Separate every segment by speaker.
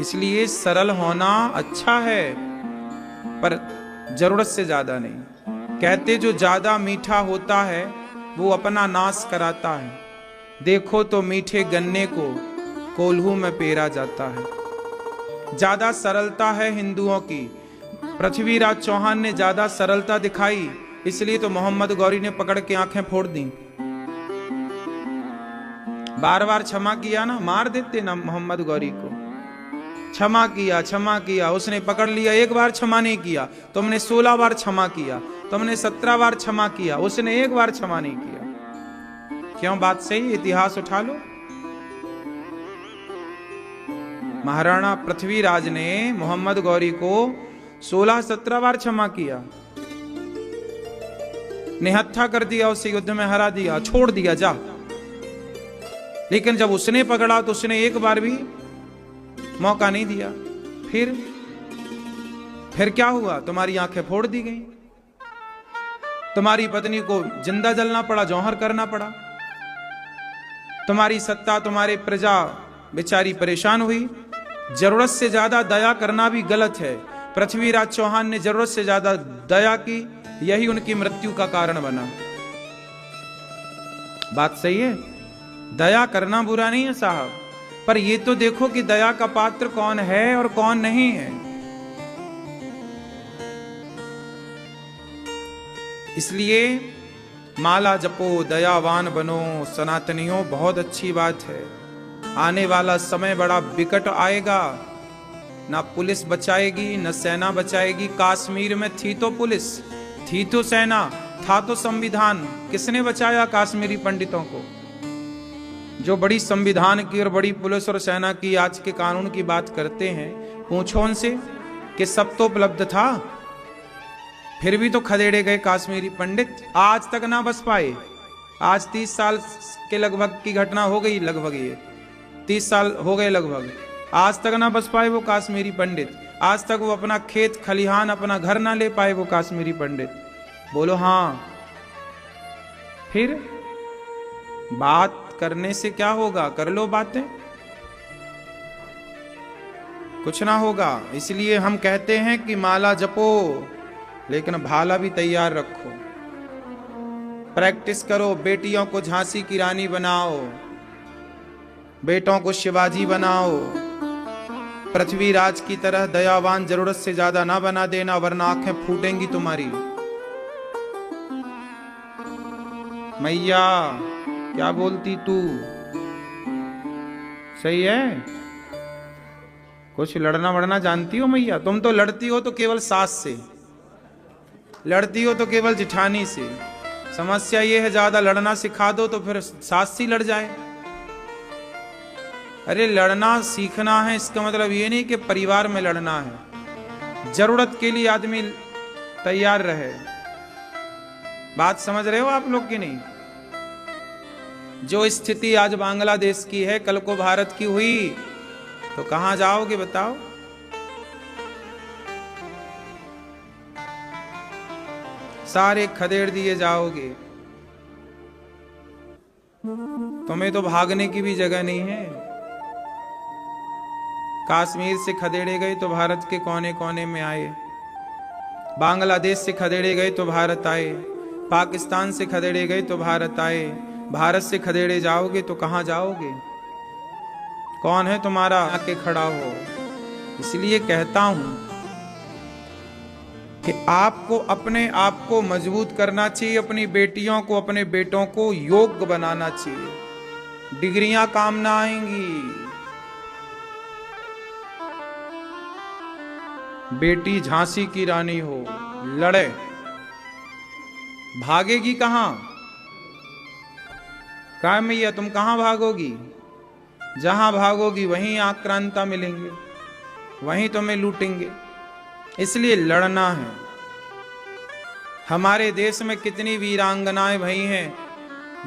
Speaker 1: इसलिए सरल होना अच्छा है, पर जरूरत से ज्यादा नहीं। कहते जो ज्यादा मीठा होता है वो अपना नाश कराता है। देखो तो मीठे गन्ने को कोल्हू में पेरा जाता है। ज्यादा सरलता है हिंदुओं की। पृथ्वीराज चौहान ने ज्यादा सरलता दिखाई, इसलिए तो मोहम्मद गौरी ने पकड़ के आंखें फोड़ दी। बार बार क्षमा किया ना, मार देते ना मोहम्मद गौरी को। क्षमा किया, क्षमा किया, उसने पकड़ लिया। एक बार क्षमा नहीं किया, तुमने 16 बार क्षमा किया, तुमने 17 बार क्षमा किया, उसने एक बार क्षमा नहीं किया। क्यों? बात सही, इतिहास उठा लो। महाराणा पृथ्वीराज ने मोहम्मद गौरी को 16-17 बार क्षमा किया, निहत्था कर दिया, उसे युद्ध में हरा दिया, छोड़ दिया जा। लेकिन जब उसने पकड़ा तो उसने एक बार भी मौका नहीं दिया। फिर क्या हुआ? तुम्हारी आंखें फोड़ दी गई, तुम्हारी पत्नी को जिंदा जलना पड़ा, जौहर करना पड़ा। तुम्हारी सत्ता, तुम्हारी प्रजा बेचारी परेशान हुई। जरूरत से ज्यादा दया करना भी गलत है। पृथ्वीराज चौहान ने जरूरत से ज्यादा दया की, यही उनकी मृत्यु का कारण बना। बात सही है, दया करना बुरा नहीं है साहब, पर ये तो देखो कि दया का पात्र कौन है और कौन नहीं है। इसलिए माला जपो, दयावान बनो सनातनियों, बहुत अच्छी बात है। आने वाला समय बड़ा विकट आएगा, ना पुलिस बचाएगी न सेना बचाएगी। कश्मीर में थी तो पुलिस, थी तो सेना, था तो संविधान, किसने बचाया कश्मीरी पंडितों को? जो बड़ी संविधान की और बड़ी पुलिस और सेना की आज के कानून की बात करते हैं, पूछो उनसे कि सब तो उपलब्ध था, फिर भी तो खदेड़े गए कश्मीरी पंडित, आज तक ना बच पाए। आज 30 साल के लगभग की घटना हो गई, लगभग ये 30 साल हो गए लगभग, आज तक ना बच पाए वो कश्मीरी पंडित। आज तक वो अपना खेत खलिहान, अपना घर ना ले पाए वो कश्मीरी पंडित। बोलो हाँ। फिर बात करने से क्या होगा? कर लो बातें, कुछ ना होगा। इसलिए हम कहते हैं कि माला जपो, लेकिन भाला भी तैयार रखो। प्रैक्टिस करो, बेटियों को झांसी की रानी बनाओ, बेटों को शिवाजी बनाओ। पृथ्वीराज की तरह दयावान जरूरत से ज्यादा ना बना देना, वरना आंखें फूटेंगी तुम्हारी। मैया क्या बोलती तू? सही है? कुछ लड़ना वड़ना जानती हो मैया? तुम तो लड़ती हो तो केवल सास से, लड़ती हो तो केवल जिठानी से। समस्या ये है, ज्यादा लड़ना सिखा दो तो फिर सास ही लड़ जाए। अरे लड़ना सीखना है, इसका मतलब ये नहीं कि परिवार में लड़ना है। जरूरत के लिए आदमी तैयार रहे। बात समझ रहे हो आप लोग की नहीं? जो स्थिति आज बांग्लादेश की है, कल को भारत की हुई तो कहां जाओगे बताओ? सारे खदेड़ दिए जाओगे। तुम्हें तो भागने की भी जगह नहीं है। कश्मीर से खदेड़े गए तो भारत के कोने कोने में आए, बांग्लादेश से खदेड़े गए तो भारत आए, पाकिस्तान से खदेड़े गए तो भारत आए। भारत से खदेड़े जाओगे तो कहां जाओगे? कौन है तुम्हारा आके खड़ा हो? इसलिए कहता हूं कि आपको अपने आप को मजबूत करना चाहिए, अपनी बेटियों को, अपने बेटों को योग्य बनाना चाहिए। डिग्रियां काम ना आएंगी। बेटी झांसी की रानी हो, लड़े, भागेगी कहां? कहा मैया तुम कहां भागोगी? जहां भागोगी वहीं आक्रांता मिलेंगे, वहीं तुम्हें लूटेंगे। इसलिए लड़ना है। हमारे देश में कितनी वीरांगनाएं भई हैं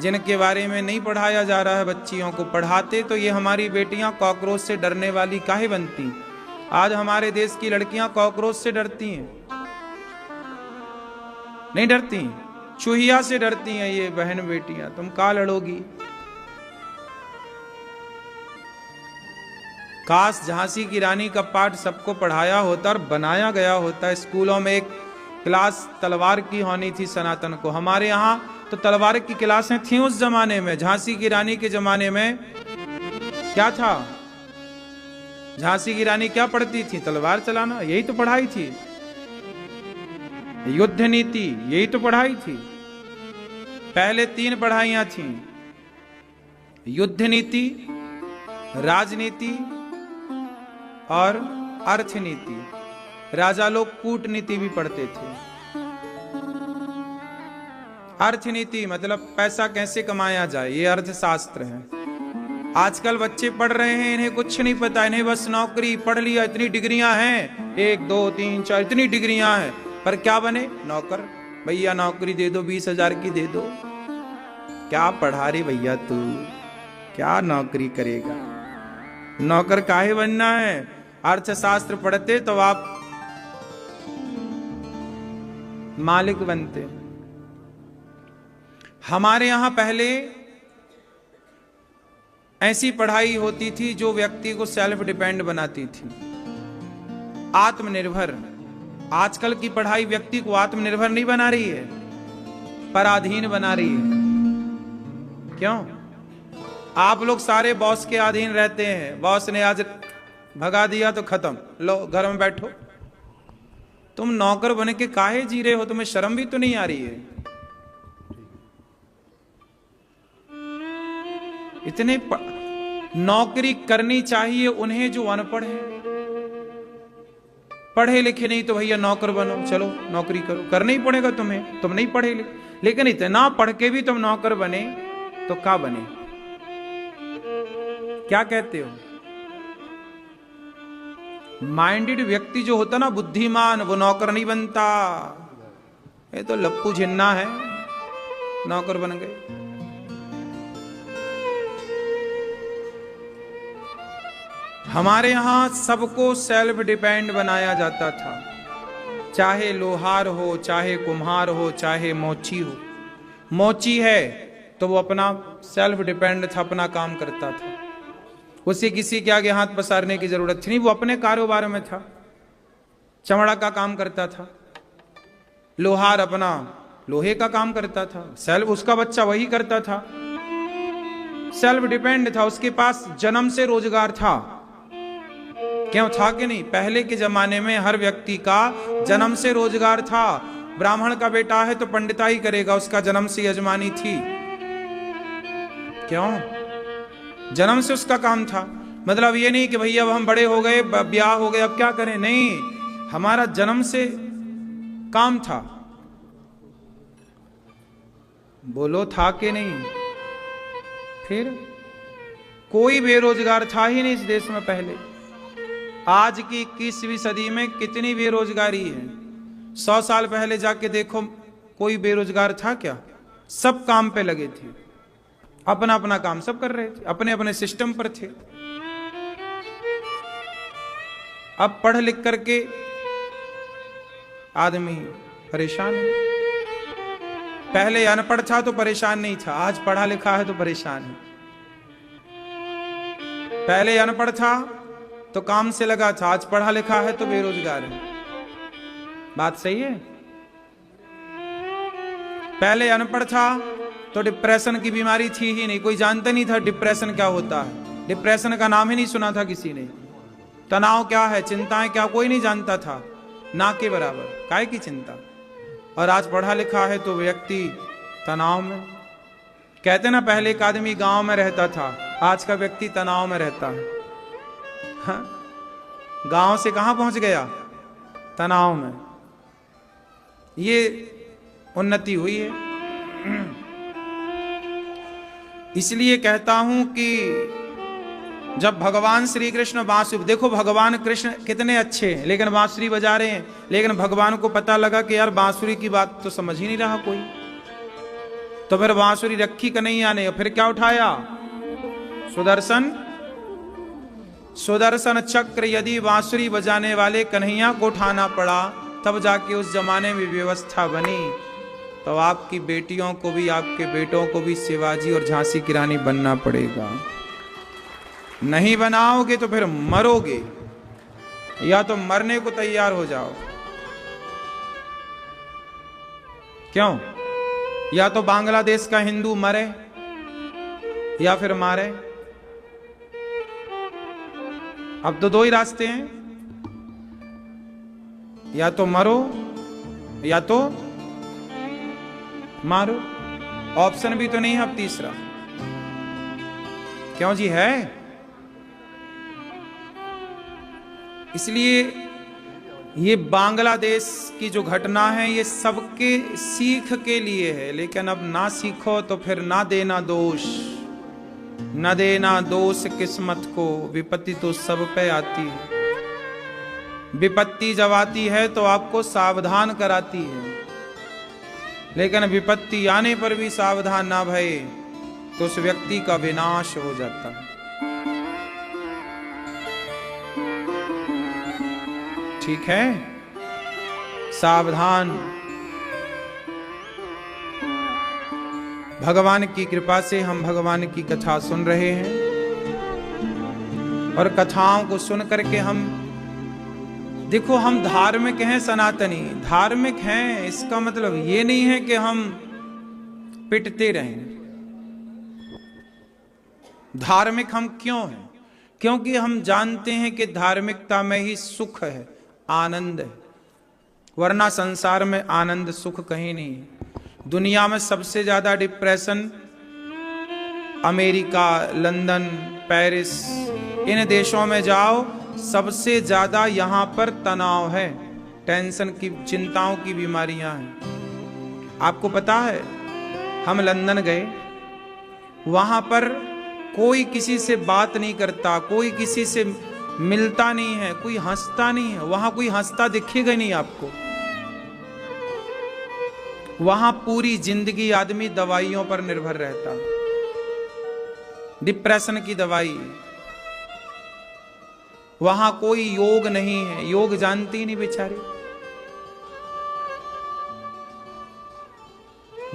Speaker 1: जिनके बारे में नहीं पढ़ाया जा रहा है बच्चियों को। पढ़ाते तो ये हमारी बेटियां कॉकरोच से डरने वाली काहे बनती? आज हमारे देश की लड़कियां कॉकरोच से डरती हैं, नहीं डरती, चूहिया से डरती हैं ये बहन बेटियां। तुम का लड़ोगी? काश झांसी की रानी का पाठ सबको पढ़ाया होता और बनाया गया होता। स्कूलों में एक क्लास तलवार की होनी थी सनातन को। हमारे यहाँ तो तलवार की क्लासें थी उस जमाने में। झांसी की रानी के जमाने में क्या था? झांसी की रानी क्या पढ़ती थी? तलवार चलाना, यही तो पढ़ाई थी। युद्ध नीति, यही तो पढ़ाई थी। पहले 3 पढ़ाइयां थी, युद्ध नीति, राजनीति और अर्थनीति। राजा लोग कूटनीति भी पढ़ते थे। अर्थनीति मतलब पैसा कैसे कमाया जाए, ये अर्थशास्त्र है। आजकल बच्चे पढ़ रहे हैं, इन्हें कुछ नहीं पता, इन्हें बस नौकरी, पढ़ लिया, इतनी डिग्रियां हैं, 1 2 3 4 इतनी डिग्रियां हैं, पर क्या बने? नौकर। भैया नौकरी दे दो, 20,000 की दे दो। क्या पढ़ा रही भैया तू, क्या नौकरी करेगा? नौकर काहे बनना है? अर्थशास्त्र पढ़ते तो आप मालिक बनते। हमारे यहां पहले ऐसी पढ़ाई होती थी जो व्यक्ति को सेल्फ डिपेंड बनाती थी, आत्मनिर्भर। आजकल की पढ़ाई व्यक्ति को आत्मनिर्भर नहीं बना रही है, पराधीन बना रही है। क्यों? आप लोग सारे बॉस के अधीन रहते हैं। बॉस ने आज भगा दिया तो खत्म, लो घर में बैठो। तुम नौकर बन के काहे जी रहे हो? तुम्हें शर्म भी तो नहीं आ रही है? इतने नौकरी करनी चाहिए उन्हें जो अनपढ़ है। पढ़े लिखे नहीं तो भैया नौकर बनो, चलो नौकरी करो, करना ही पड़ेगा तुम्हें, तुम नहीं पढ़े लिखे। लेकिन इतना पढ़ के भी तुम नौकर बने तो क्या बने? क्या कहते हो? माइंडेड व्यक्ति जो होता ना, बुद्धिमान, वो नौकर नहीं बनता। ये तो लप्पू झिन्ना है, नौकर बन गए। हमारे यहां सबको सेल्फ डिपेंड बनाया जाता था, चाहे लोहार हो, चाहे कुम्हार हो, चाहे मोची हो। मोची है तो वो अपना सेल्फ डिपेंड था, अपना काम करता था, उसे किसी के आगे हाथ पसारने की जरूरत थी नहीं, वो अपने कारोबार में था, चमड़ा का काम करता था। लोहार अपना लोहे का काम करता था, सेल्फ, उसका बच्चा वही करता था, सेल्फ डिपेंड था, उसके पास जन्म से रोजगार था। क्यों था कि नहीं? पहले के जमाने में हर व्यक्ति का जन्म से रोजगार था। ब्राह्मण का बेटा है तो पंडिताई करेगा, उसका जन्म से यजमानी थी। क्यों? जन्म से उसका काम था। मतलब ये नहीं कि भैया अब हम बड़े हो गए, ब्याह हो गए, अब क्या करें, नहीं, हमारा जन्म से काम था। बोलो था कि नहीं? फिर कोई बेरोजगार था ही नहीं इस देश में पहले। आज की 21वीं सदी में कितनी बेरोजगारी है। 100 साल पहले जाके देखो, कोई बेरोजगार था क्या? सब काम पे लगे थे, अपना अपना काम सब कर रहे थे, अपने अपने सिस्टम पर थे। अब पढ़ लिख करके आदमी परेशान है। पहले अनपढ़ था तो परेशान नहीं था, आज पढ़ा लिखा है तो परेशान है। पहले अनपढ़ था तो काम से लगा था, आज पढ़ा लिखा है तो बेरोजगार है। बात सही है? पहले अनपढ़ था तो डिप्रेशन की बीमारी थी ही नहीं, कोई जानता नहीं था डिप्रेशन क्या होता है, डिप्रेशन का नाम ही नहीं सुना था किसी ने। तनाव क्या है, चिंताएं क्या, कोई नहीं जानता था, ना के बराबर, काहे की चिंता। और आज पढ़ा लिखा है तो व्यक्ति तनाव में। कहते ना पहले एक आदमी गांव में रहता था, आज का व्यक्ति तनाव में रहता है। हाँ? गांव से कहां पहुंच गया? तनाव में। ये उन्नति हुई है। इसलिए कहता हूं कि जब भगवान श्री कृष्ण बांसुरी, देखो भगवान कृष्ण कितने अच्छे हैं, लेकिन बांसुरी बजा रहे हैं, लेकिन भगवान को पता लगा कि यार बांसुरी की बात तो समझ ही नहीं रहा कोई, तो फिर बांसुरी रखी कन्हैया ने, फिर क्या उठाया? सुदर्शन, सुदर्शन चक्र। यदि बांसुरी बजाने वाले कन्हैया को उठाना पड़ा, तब जाके उस जमाने में व्यवस्था बनी। तो आपकी बेटियों को भी, आपके बेटों को भी शिवाजी और झांसी की रानी बनना पड़ेगा। नहीं बनाओगे तो फिर मरोगे, या तो मरने को तैयार हो जाओ। क्यों? या तो बांग्लादेश का हिंदू मरे या फिर मारे। अब तो दो ही रास्ते हैं, या तो मरो या तो मारो। ऑप्शन भी तो नहीं है अब तीसरा। क्यों जी? है। इसलिए ये बांग्लादेश की जो घटना है ये सबके सीख के लिए है। लेकिन अब ना सीखो तो फिर ना देना दोष, न देना दोष किस्मत को, विपत्ति तो सब पे आती है। विपत्ति जब आती है तो आपको सावधान कराती है, लेकिन विपत्ति आने पर भी सावधान ना भये तो उस व्यक्ति का विनाश हो जाता है। ठीक है, सावधान। भगवान की कृपा से हम भगवान की कथा सुन रहे हैं, और कथाओं को सुन करके हम देखो, हम धार्मिक हैं, सनातनी धार्मिक हैं। इसका मतलब ये नहीं है कि हम पिटते रहें। धार्मिक हम क्यों हैं? क्योंकि हम जानते हैं कि धार्मिकता में ही सुख है, आनंद है, वरना संसार में आनंद सुख कहीं नहीं है। दुनिया में सबसे ज्यादा डिप्रेशन अमेरिका, लंदन, पेरिस, इन देशों में जाओ, सबसे ज्यादा यहां पर तनाव है, टेंशन की, चिंताओं की बीमारियां हैं। आपको पता है, हम लंदन गए, वहां पर कोई किसी से बात नहीं करता, कोई किसी से मिलता नहीं है, कोई हंसता नहीं है। वहां कोई हंसता दिखेगा नहीं आपको। वहां पूरी जिंदगी आदमी दवाइयों पर निर्भर रहता, डिप्रेशन की दवाई। वहां कोई योग नहीं है, योग जानती ही नहीं बेचारे।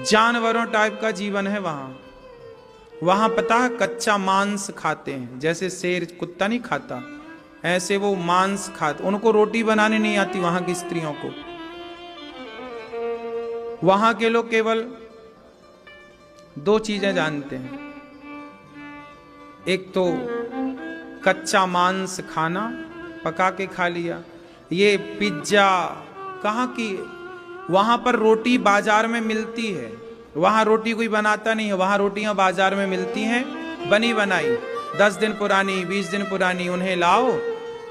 Speaker 1: जानवरों टाइप का जीवन है वहां। वहां पता है, कच्चा मांस खाते हैं, जैसे शेर कुत्ता नहीं खाता, ऐसे वो मांस खाते। उनको रोटी बनाने नहीं आती वहां की स्त्रियों को। वहां के लोग केवल दो चीजें जानते हैं, एक तो कच्चा मांस खाना, पका के खा लिया। ये पिज्जा कहाँ की? वहां पर रोटी बाजार में मिलती है, वहां रोटी कोई बनाता नहीं है। वहां रोटियां बाजार में मिलती हैं, बनी बनाई, 10 दिन पुरानी, 20 दिन पुरानी। उन्हें लाओ,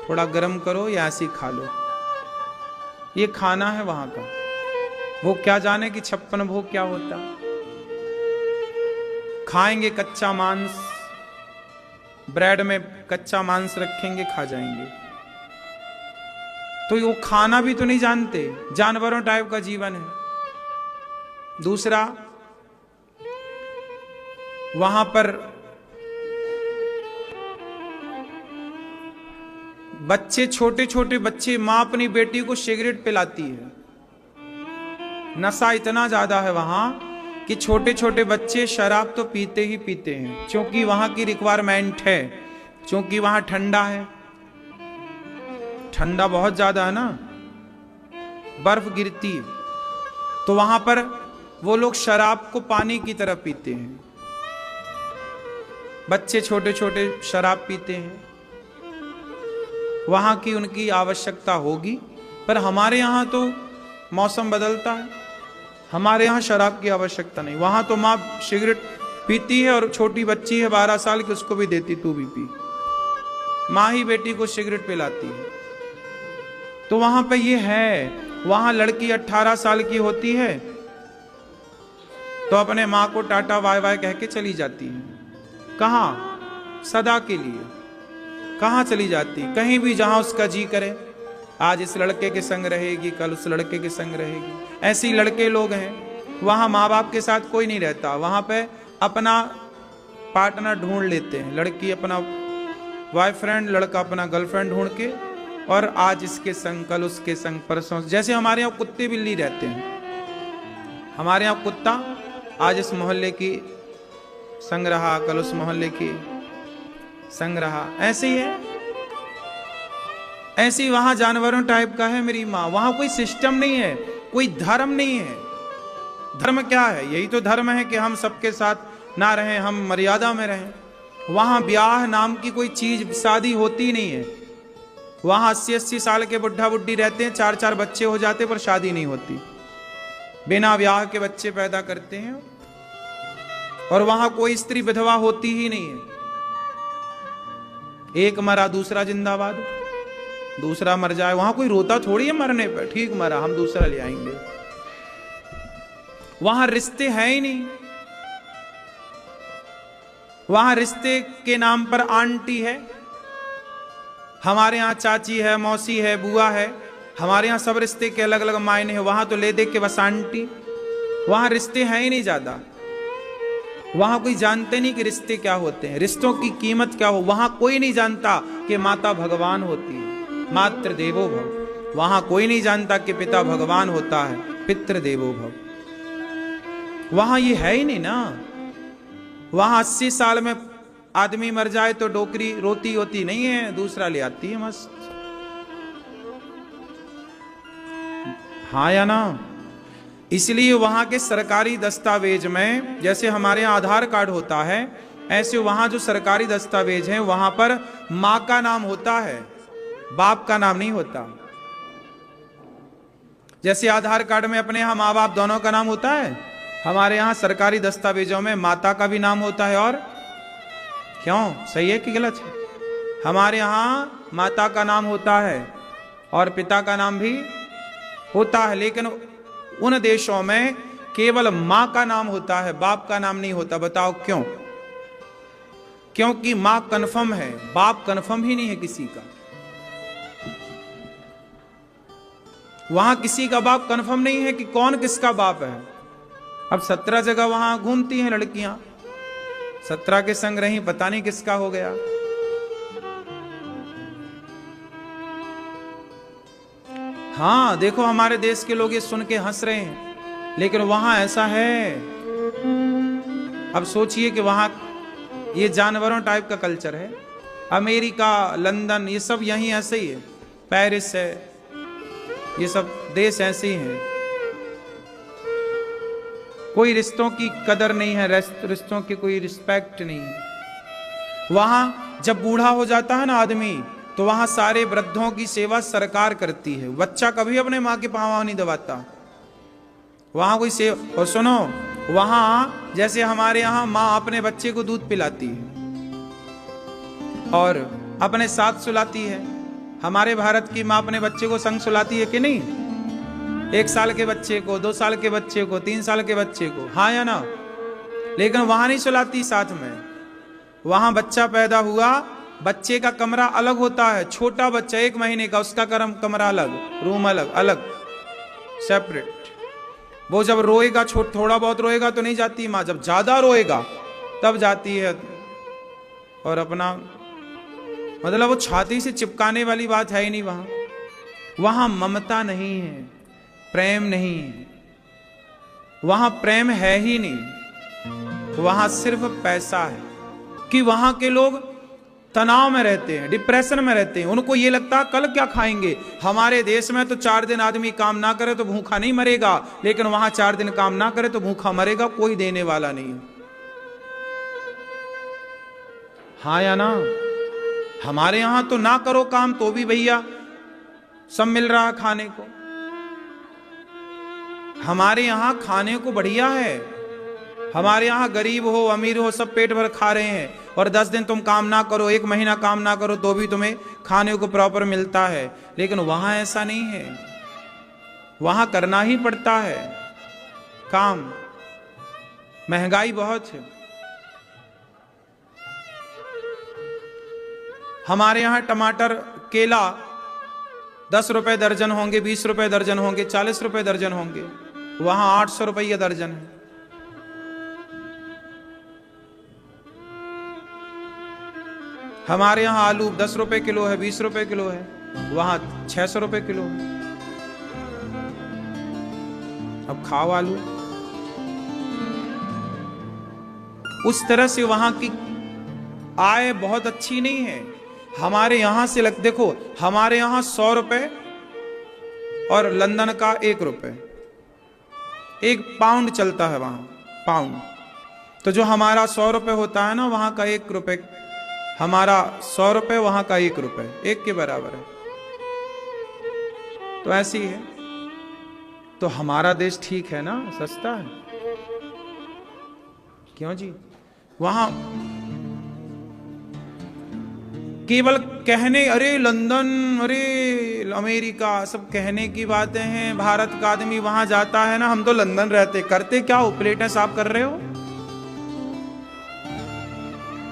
Speaker 1: थोड़ा गर्म करो या ऐसे खा लो। ये खाना है वहां का। वो क्या जाने कि 56 भोग क्या होता। खाएंगे कच्चा मांस, ब्रेड में कच्चा मांस रखेंगे, खा जाएंगे। तो वो खाना भी तो नहीं जानते, जानवरों टाइप का जीवन है। दूसरा, वहां पर बच्चे, छोटे छोटे बच्चे, मां अपनी बेटी को सिगरेट पिलाती है। नशा इतना ज्यादा है वहां कि छोटे छोटे बच्चे शराब तो पीते ही पीते हैं, क्योंकि वहां की रिक्वायरमेंट है, क्योंकि वहां ठंडा है, ठंडा बहुत ज्यादा है ना, बर्फ गिरती है। तो वहां पर वो लोग शराब को पानी की तरह पीते हैं। बच्चे छोटे छोटे शराब पीते हैं। वहां की उनकी आवश्यकता होगी, पर हमारे यहां तो मौसम बदलता है, हमारे यहां शराब की आवश्यकता नहीं। वहां तो माँ सिगरेट पीती है और छोटी बच्ची है 12 साल की, उसको भी देती, तू भी पी। माँ ही बेटी को सिगरेट पिलाती है। तो वहां पे ये है। वहां लड़की 18 साल की होती है तो अपने माँ को टाटा बाय बाय कह के चली जाती है। कहां? सदा के लिए। कहां चली जाती? कहीं भी जहां उसका जी करे। आज इस लड़के के संग रहेगी, कल उस लड़के के संग रहेगी। ऐसे ही लड़के लोग हैं। वहां माँ बाप के साथ कोई नहीं रहता, वहां पे अपना पार्टनर ढूंढ लेते हैं। लड़की अपना बॉयफ्रेंड, लड़का अपना गर्लफ्रेंड ढूंढ के, और आज इसके संग, कल उसके संग, परसों। जैसे हमारे यहाँ कुत्ते बिल्ली रहते हैं। हमारे यहाँ कुत्ता आज इस मोहल्ले की संग रहा, कल उस मोहल्ले की। संग रहा, ऐसे ही है। ऐसे ही वहां जानवरों टाइप का है मेरी माँ। वहां कोई सिस्टम नहीं है, कोई धर्म नहीं है। धर्म क्या है? यही तो धर्म है कि हम सबके साथ ना रहें, हम मर्यादा में रहें। वहां ब्याह नाम की कोई चीज, शादी होती नहीं है। वहां 80-80 साल के बुढ़ा बुढ़ी रहते हैं, 4-4 बच्चे हो जाते पर शादी नहीं होती, बिना ब्याह के बच्चे पैदा करते हैं। और वहां कोई स्त्री विधवा होती ही नहीं है। एक मरा दूसरा जिंदाबाद, दूसरा मर जाए, वहां कोई रोता थोड़ी है मरने पर, ठीक मरा हम दूसरा ले आएंगे। वहां रिश्ते हैं ही नहीं। वहां रिश्ते के नाम पर आंटी है, हमारे यहां चाची है, मौसी है, बुआ है, हमारे यहां सब रिश्ते के अलग अलग मायने हैं। वहां तो ले दे के बस आंटी। वहां रिश्ते हैं ही नहीं ज्यादा। वहां कोई जानते नहीं कि रिश्ते क्या होते हैं, रिश्तों की कीमत क्या हो। वहां कोई नहीं जानता कि माता भगवान होती है, मातृ देवो भव। वहां कोई नहीं जानता कि पिता भगवान होता है, पितृ देवो भव। वहां ये है ही नहीं ना। वहां 80 साल में आदमी मर जाए तो डोकरी रोती होती नहीं है, दूसरा ले आती है मस्त। हाँ या ना? इसलिए वहां के सरकारी दस्तावेज में, जैसे हमारे यहां आधार कार्ड होता है, ऐसे वहां जो सरकारी दस्तावेज हैं वहां पर मां का नाम होता है, बाप का नाम नहीं होता। जैसे आधार कार्ड में अपने यहां माँ बाप दोनों का नाम होता है, हमारे यहां सरकारी दस्तावेजों में माता का भी नाम होता है। और क्यों, सही है कि गलत है? हमारे यहां माता का नाम होता है और पिता का नाम भी होता है, लेकिन उन देशों में केवल मां का नाम होता है, बाप का नाम नहीं होता। बताओ क्यों? क्योंकि मां कन्फर्म है, बाप कन्फर्म ही नहीं है किसी का। वहां किसी का बाप कन्फर्म नहीं है कि कौन किसका बाप है। अब 17 जगह वहां घूमती हैं लड़कियां, 17 के संग रही, पता नहीं किसका हो गया। हाँ देखो, हमारे देश के लोग ये सुन के हंस रहे हैं, लेकिन वहां ऐसा है। अब सोचिए कि वहां ये जानवरों टाइप का कल्चर है। अमेरिका, लंदन, ये सब यहीं ऐसे ही है, पेरिस है, ये सब देश ऐसे ही हैं। कोई रिश्तों की कदर नहीं है, रिश्तों की कोई रिस्पेक्ट नहीं है। वहां जब बूढ़ा हो जाता है ना आदमी, तो वहां सारे वृद्धों की सेवा सरकार करती है। बच्चा कभी अपने माँ के पाँव नहीं दबाता, वहां कोई सेवा। और सुनो, वहां जैसे हमारे यहाँ माँ अपने बच्चे को दूध पिलाती है और अपने साथ सुलाती है, हमारे भारत की माँ अपने बच्चे को संग सुलाती है कि नहीं? 1 साल के बच्चे को, 2 साल के बच्चे को, 3 साल के बच्चे को, हाँ या ना? लेकिन वहां नहीं सुलाती साथ में। वहां बच्चा पैदा हुआ, बच्चे का कमरा अलग होता है। छोटा बच्चा 1 महीने का, उसका कमरा अलग, रूम अलग, अलग सेपरेट। वो जब रोएगा, थोड़ा बहुत रोएगा तो नहीं जाती माँ, जब ज्यादा रोएगा तब जाती है। और अपना मतलब वो छाती से चिपकाने वाली बात है ही नहीं वहां। वहां ममता नहीं है, प्रेम नहीं है, वहां प्रेम है ही नहीं। वहां सिर्फ पैसा है कि वहां के लोग तनाव में रहते हैं, डिप्रेशन में रहते हैं। उनको ये लगता है कल क्या खाएंगे। हमारे देश में तो 4 दिन आदमी काम ना करे तो भूखा नहीं मरेगा, लेकिन वहां 4 दिन काम ना करे तो भूखा मरेगा, कोई देने वाला नहीं है। हाँ या ना? हमारे यहां तो ना करो काम तो भी भैया सब मिल रहा है खाने को। हमारे यहां खाने को बढ़िया है। हमारे यहां गरीब हो अमीर हो सब पेट भर खा रहे हैं, और 10 दिन तुम काम ना करो, 1 महीना काम ना करो तो भी तुम्हें खाने को प्रॉपर मिलता है। लेकिन वहां ऐसा नहीं है, वहां करना ही पड़ता है काम। महंगाई बहुत है। हमारे यहां टमाटर, केला 10 रुपए दर्जन होंगे, 20 रुपए दर्जन होंगे, 40 रुपए दर्जन होंगे। वहां 800 रुपये दर्जन है। हमारे यहां आलू 10 रुपए किलो है, 20 रुपए किलो है, वहां 600 रुपए किलो है। अब खाओ आलू। उस तरह से वहां की आय बहुत अच्छी नहीं है। हमारे यहां से देखो, हमारे यहां 100 रुपए और लंदन का 1 रुपए, 1 पाउंड चलता है वहां, पाउंड। तो जो हमारा 100 रुपए होता है ना, वहां का 1 रुपए, हमारा 100 रुपए वहां का 1 रुपए, 1 के बराबर है। तो ऐसी है। तो हमारा देश ठीक है ना, सस्ता है, क्यों जी? वहां केवल कहने, अरे लंदन, अरे अमेरिका, सब कहने की बातें हैं। भारत का आदमी वहां जाता है ना, हम तो लंदन रहते, करते क्या हो? प्लेटें साफ कर रहे हो?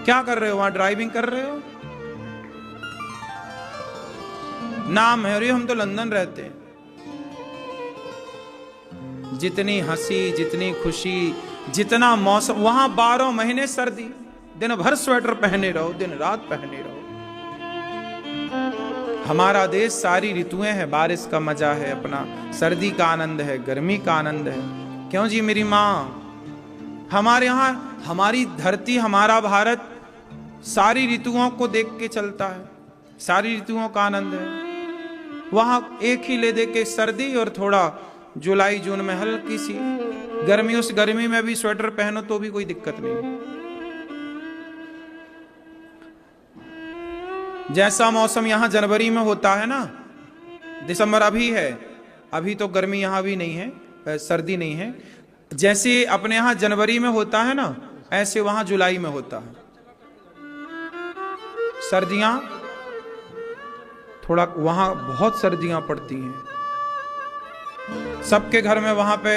Speaker 1: क्या कर रहे हो वहां? ड्राइविंग कर रहे हो? नाम है, अरे हम तो लंदन रहते हैं। जितनी हंसी, जितनी खुशी, जितना मौसम, वहां 12 महीने सर्दी, दिन भर स्वेटर पहने रहो, दिन रात पहने रहो। हमारा देश सारी ऋतुएं हैं, बारिश का मजा है अपना, सर्दी का आनंद है, गर्मी का आनंद है। क्यों जी मेरी माँ? हमारे यहाँ, हमारी धरती, हमारा भारत सारी ऋतुओं को देख के चलता है, सारी ऋतुओं का आनंद है। वहां एक ही ले दे के सर्दी और थोड़ा जुलाई जून में हल्की सी गर्मी, उस गर्मी में भी स्वेटर पहनो तो भी कोई दिक्कत नहीं। जैसा मौसम यहां जनवरी में होता है ना, दिसंबर अभी है, अभी तो गर्मी यहां भी नहीं है, सर्दी नहीं है। जैसे अपने यहां जनवरी में होता है ना, ऐसे वहां जुलाई में होता है। सर्दियां थोड़ा, वहां बहुत सर्दियां पड़ती हैं। सबके घर में वहां पे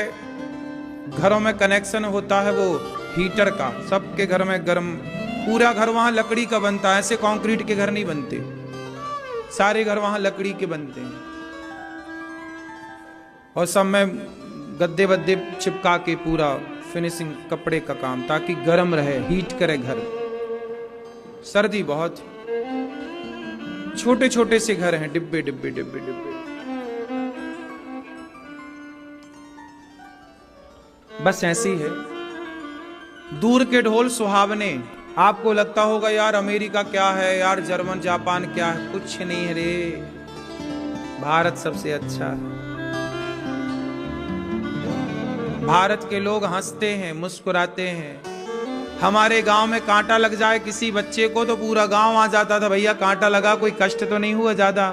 Speaker 1: घरों में कनेक्शन होता है वो हीटर का, सबके घर में गर्म, पूरा घर वहां लकड़ी का बनता है। ऐसे कंक्रीट के घर नहीं बनते, सारे घर वहां लकड़ी के बनते हैं। और सब में गद्दे वद्दे चिपका के पूरा फिनिशिंग कपड़े का काम, ताकि गर्म रहे, हीट करे घर। सर्दी बहुत, छोटे छोटे से घर हैं, डिब्बे डिब्बे डिब्बे डिब्बे। बस ऐसी है। दूर के ढोल सुहावने। आपको लगता होगा यार अमेरिका क्या है, यार जर्मन जापान क्या है, कुछ नहीं है रे, भारत सबसे अच्छा है। भारत के लोग हंसते हैं, मुस्कुराते हैं। हमारे गांव में कांटा लग जाए किसी बच्चे को तो पूरा गांव आ जाता था, भैया कांटा लगा, कोई कष्ट तो नहीं हुआ ज्यादा।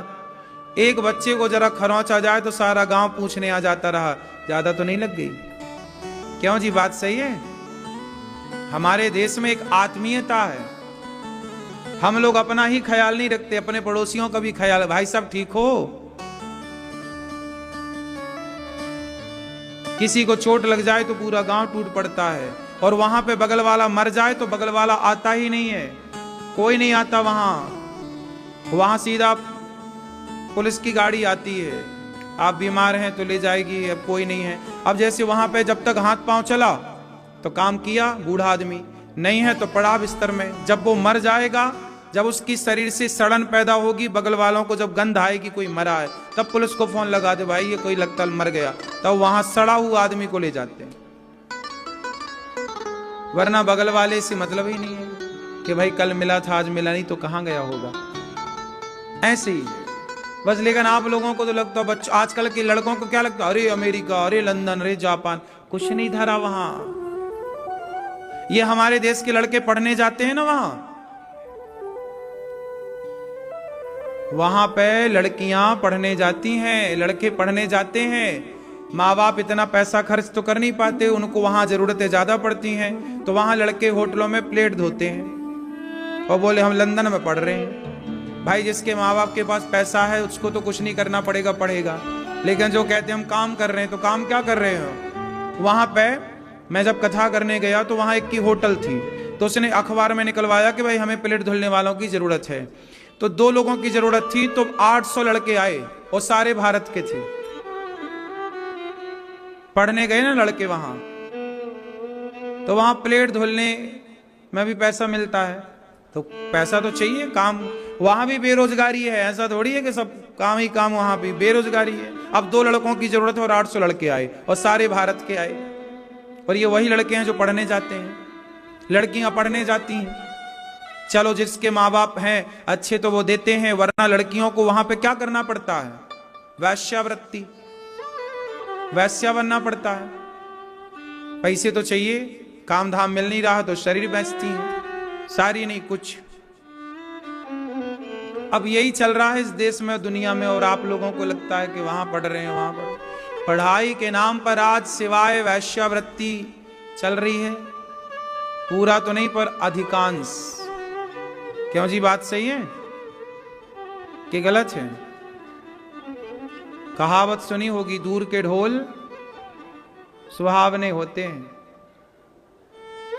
Speaker 1: एक बच्चे को जरा खरोंच आ जाए तो सारा गांव पूछने आ जाता रहा, ज्यादा तो नहीं लग गई? क्यों जी, बात सही है। हमारे देश में एक आत्मीयता है। हम लोग अपना ही ख्याल नहीं रखते, अपने पड़ोसियों का भी ख्याल। भाई साहब ठीक हो? किसी को चोट लग जाए तो पूरा गांव टूट पड़ता है, और वहां पे बगल वाला मर जाए तो बगल वाला आता ही नहीं है, कोई नहीं आता वहां सीधा पुलिस की गाड़ी आती है, आप बीमार हैं तो ले जाएगी, अब कोई नहीं है। अब जैसे वहां पे जब तक हाथ पांव चला तो काम किया, बूढ़ा आदमी नहीं है तो पड़ा बिस्तर में। जब वो मर जाएगा, जब उसकी शरीर से सड़न पैदा होगी, बगल वालों को जब गंध आएगी कोई मरा है, तब पुलिस को फोन लगा दे, भाई ये कोई लगता मर गया, तब वहां सड़ा हुआ आदमी को ले जाते हैं। वरना बगल वाले से मतलब ही नहीं है कि भाई कल मिला था आज मिला नहीं तो कहां गया होगा। ऐसे ही बस। लेकिन आप लोगों को तो लगता है, बच्चों आजकल के लड़कों को क्या लगता है, अरे अमेरिका, अरे लंदन, अरे जापान, कुछ नहीं धरा वहां। ये हमारे देश के लड़के पढ़ने जाते हैं ना, वहां पे लड़कियां पढ़ने जाती हैं, लड़के पढ़ने जाते हैं। माँ बाप इतना पैसा खर्च तो कर नहीं पाते, उनको वहां जरूरतें ज्यादा पड़ती हैं, तो वहां लड़के होटलों में प्लेट धोते हैं और बोले हम लंदन में पढ़ रहे हैं। भाई जिसके माँ बाप के पास पैसा है उसको तो कुछ नहीं करना पड़ेगा, पढ़ेगा। लेकिन जो कहते हैं हम काम कर रहे हैं, तो काम क्या कर रहे हो? वहां पे मैं जब कथा करने गया तो वहां एक की होटल थी, तो उसने अखबार में निकलवाया कि भाई हमें प्लेट धुलने वालों की जरूरत है। तो 2 लोगों की जरूरत थी, तो 800 लड़के आए और सारे भारत के थे। पढ़ने गए ना लड़के वहां, तो वहां प्लेट धुलने में भी पैसा मिलता है, तो पैसा तो चाहिए। काम वहां भी बेरोजगारी है, ऐसा थोड़ी है कि सब काम ही काम, वहां भी बेरोजगारी है। अब 2 लड़कों की जरूरत है और 800 लड़के आए और सारे भारत के आए, और ये वही लड़के हैं जो पढ़ने जाते हैं, लड़कियां पढ़ने जाती हैं। चलो जिसके माँ बाप हैं अच्छे तो वो देते हैं, वरना लड़कियों को वहां पे क्या करना पड़ता है? वैश्यावृत्ति, वैश्या बनना पड़ता है। पैसे तो चाहिए, काम धाम मिल नहीं रहा तो शरीर बेचती हैं, सारी नहीं कुछ। अब यही चल रहा है इस देश में, दुनिया में, और आप लोगों को लगता है कि वहां पढ़ रहे हैं, वहां पढ़ाई के नाम पर आज सिवाय वैश्यावृत्ति चल रही है। पूरा तो नहीं पर अधिकांश। क्यों जी, बात सही है कि गलत है? कहावत सुनी होगी, दूर के ढोल सुहावने होते हैं।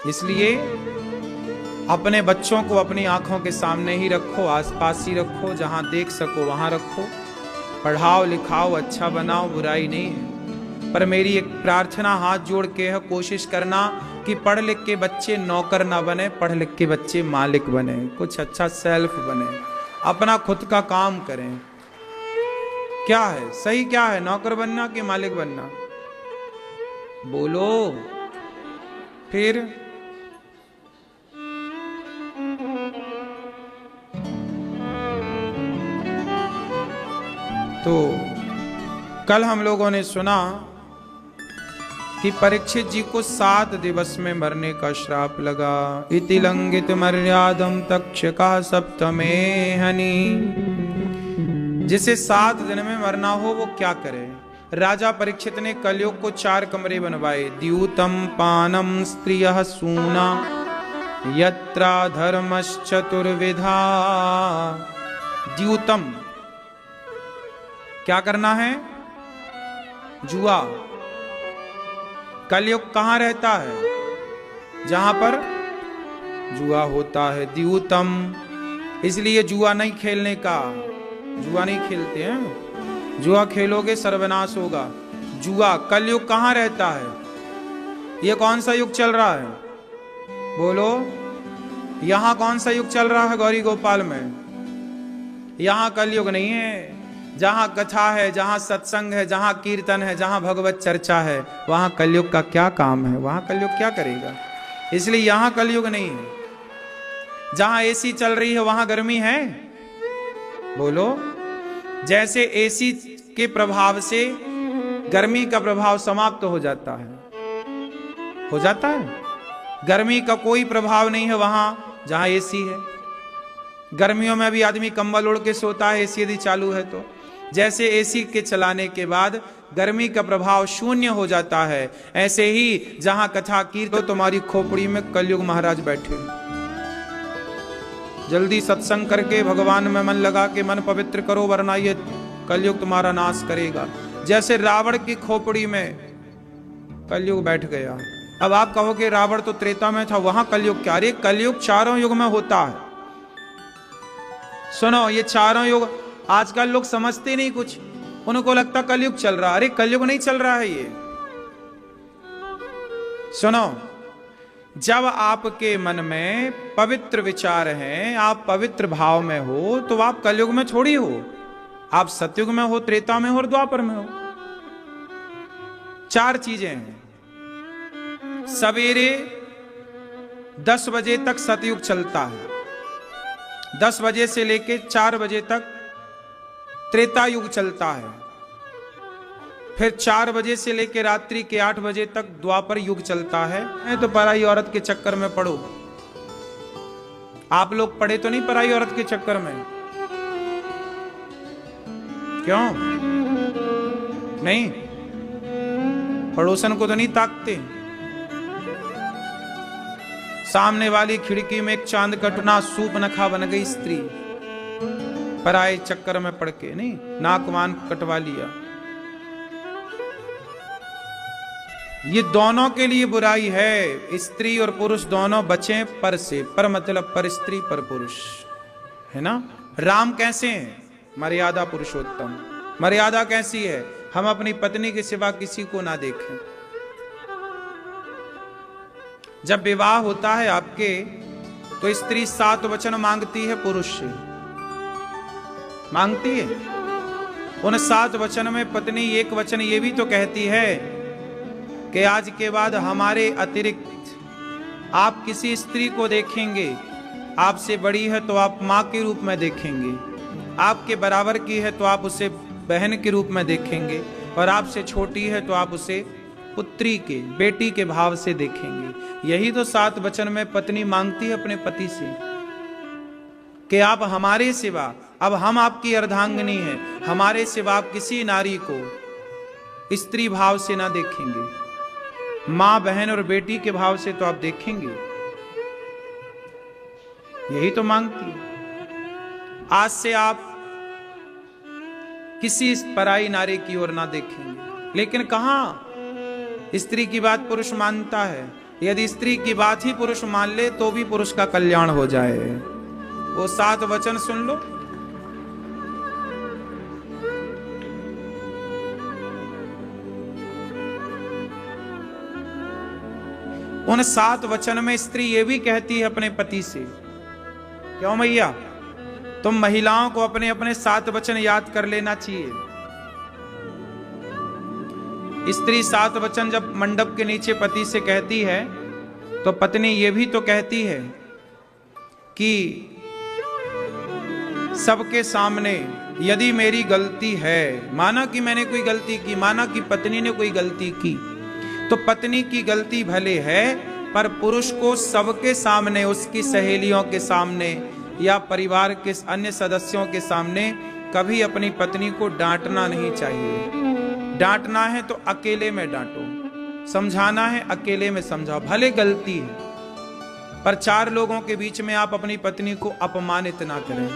Speaker 1: इसलिए अपने बच्चों को अपनी आंखों के सामने ही रखो, आसपास ही रखो, जहां देख सको वहां रखो, पढ़ाओ लिखाओ, अच्छा बनाओ, बुराई नहीं है। पर मेरी एक प्रार्थना हाथ जोड़ के है, कोशिश करना कि पढ़ लिख के बच्चे नौकर ना बने, पढ़ लिख के बच्चे मालिक बने, कुछ अच्छा सेल्फ बने, अपना खुद का काम करें। क्या है सही, क्या है, नौकर बनना कि मालिक बनना? बोलो फिर। तो कल हम लोगों ने सुना कि परीक्षित जी को 7 दिवस में मरने का श्राप लगा। इति लंघित मर्यादम तक्षका सप्तमे हनि। जिसे 7 दिन में मरना हो वो क्या करे? राजा परीक्षित ने कलयुग को 4 कमरे बनवाए। द्यूतम पानम स्त्रियः सूना यत्रा धर्मश्चतुर्विधा। द्यूतम क्या करना है? जुआ। कलयुग कहां रहता है? जहां पर जुआ होता है। द्यूतम, इसलिए जुआ नहीं खेलने का। जुआ नहीं खेलते हैं, जुआ खेलोगे सर्वनाश होगा। जुआ, कलयुग कहां रहता है? ये कौन सा युग चल रहा है? बोलो, यहां कौन सा युग चल रहा है? गौरी गोपाल में यहां कलयुग नहीं है। जहां कथा है, जहां सत्संग है, जहां कीर्तन है, जहां भगवत चर्चा है, वहां कलयुग का क्या काम है? वहां कलयुग क्या करेगा? इसलिए यहां कलयुग नहीं है। जहां एसी चल रही है वहां गर्मी है? बोलो, जैसे एसी के प्रभाव से गर्मी का प्रभाव समाप्त हो जाता है, हो जाता है। गर्मी का कोई प्रभाव नहीं है वहां जहां एसी है। गर्मियों में भी आदमी कंबल ओढ़ के सोता है, एसी यदि चालू है तो। जैसे एसी के चलाने के बाद गर्मी का प्रभाव शून्य हो जाता है, ऐसे ही जहां कथा कीर्तन, तो तुम्हारी खोपड़ी में कलयुग महाराज बैठे। जल्दी सत्संग करके भगवान में मन लगा के मन पवित्र करो, वरना ये कलयुग तुम्हारा नाश करेगा। जैसे रावण की खोपड़ी में कलयुग बैठ गया। अब आप कहोगे रावण तो त्रेता में था, वहां कलयुग क्या? अरे कलयुग 4 युग में होता है। सुनो, ये 4 युग आजकल लोग समझते नहीं कुछ, उनको लगता कलयुग चल रहा। अरे कलयुग नहीं चल रहा है ये। सुनो, जब आपके मन में पवित्र विचार हैं, आप पवित्र भाव में हो, तो आप कलयुग में थोड़ी हो। आप सतयुग में हो, त्रेता में हो और द्वापर में हो। 4 चीजें हैं। सवेरे 10 बजे तक सतयुग चलता है, 10 बजे से लेके 4 बजे तक त्रेता युग चलता है, फिर 4 बजे से लेके रात्रि के 8 बजे तक द्वापर युग चलता है। तो पराई औरत के चक्कर में पड़ो। आप लोग पड़े तो नहीं पराई औरत के चक्कर में? क्यों नहीं? पड़ोसन को तो नहीं ताकते? सामने वाली खिड़की में एक चांद का टुकड़ा सूप नखा बन गई स्त्री, पराए चक्कर में पड़ के नहीं, नाकवान कटवा लिया। ये दोनों के लिए बुराई है। स्त्री और पुरुष दोनों बचें पर से। पर मतलब पर स्त्री पर पुरुष, है ना? राम कैसे हैं? मर्यादा पुरुषोत्तम। मर्यादा कैसी है? हम अपनी पत्नी के सिवा किसी को ना देखें। जब विवाह होता है आपके, तो स्त्री 7 वचन मांगती है पुरुष से, मांगती है। उन 7 वचन में पत्नी एक वचन ये भी तो कहती है कि आज के बाद हमारे अतिरिक्त आप किसी स्त्री को देखेंगे आपसे बड़ी है तो आप माँ के रूप में देखेंगे, आपके बराबर की है तो आप उसे बहन के रूप में देखेंगे, और आपसे छोटी है तो आप उसे पुत्री के, बेटी के भाव से देखेंगे। यही तो 7 वचन में पत्नी मांगती है अपने पति से कि आप हमारे सिवा, अब हम आपकी अर्धांगिनी हैं, हमारे सिवा आप किसी नारी को स्त्री भाव से ना देखेंगे, मां बहन और बेटी के भाव से तो आप देखेंगे। यही तो मांगती है। आज से आप किसी पराई नारी की ओर ना देखेंगे। लेकिन कहां स्त्री की बात पुरुष मानता है? यदि स्त्री की बात ही पुरुष मान ले तो भी पुरुष का कल्याण हो जाए। वो 7 वचन सुन लो। उन 7 वचन में स्त्री ये भी कहती है अपने पति से, क्यों मैया, तुम महिलाओं को अपने अपने 7 वचन याद कर लेना चाहिए। स्त्री 7 वचन जब मंडप के नीचे पति से कहती है तो पत्नी ये भी तो कहती है कि सबके सामने यदि मेरी गलती है, माना कि मैंने कोई गलती की, माना कि पत्नी ने कोई गलती की, तो पत्नी की गलती भले है पर पुरुष को सबके सामने, उसकी सहेलियों के सामने या परिवार के अन्य सदस्यों के सामने कभी अपनी पत्नी को डांटना नहीं चाहिए। डांटना है तो अकेले में डांटो, समझाना है अकेले में समझाओ, भले गलती है पर 4 लोगों के बीच में आप अपनी पत्नी को अपमानित ना करें।